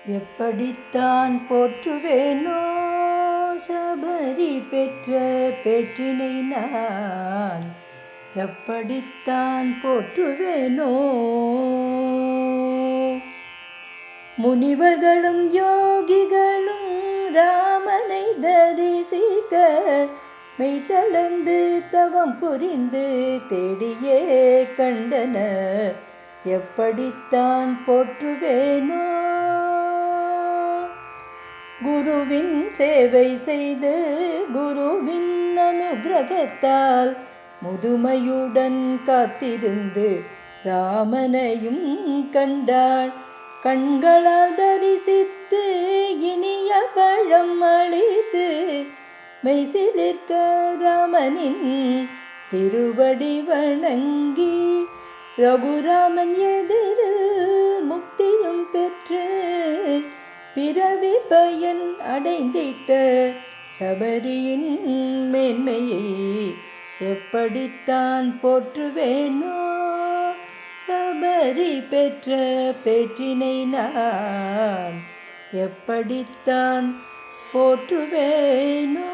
எப்படித்தான் போற்றுவேனோ சபரி பெற்ற பேற்றினை நான், எப்படித்தான் போற்றுவேனோ. முனிவர்களும் யோகிகளும் ராமனை தரிசிக்க மெய்தளர்ந்து தவம் புரிந்து தேடியே கண்டனர், எப்படித்தான் போற்றுவேனோ. குருவின் சேவை செய்து குருவின் அனுகிரகத்தால் முதுமையுடன் காத்திருந்து ராமனையும் கண்டாள். கண்களால் தரிசித்து இனிய பழம் அளித்து மெய்சிலிர்க்க ராமனின் திருவடி வணங்கி ரகுராமன் எதிரில் முக்தியும் பெற்று பிறவி பயன் அடைந்திட்ட சபரியின் மேன்மையை எப்படித்தான் போற்றுவேனோ. சபரி பெற்ற பேற்றினை நான் எப்படித்தான் போற்றுவேனோ.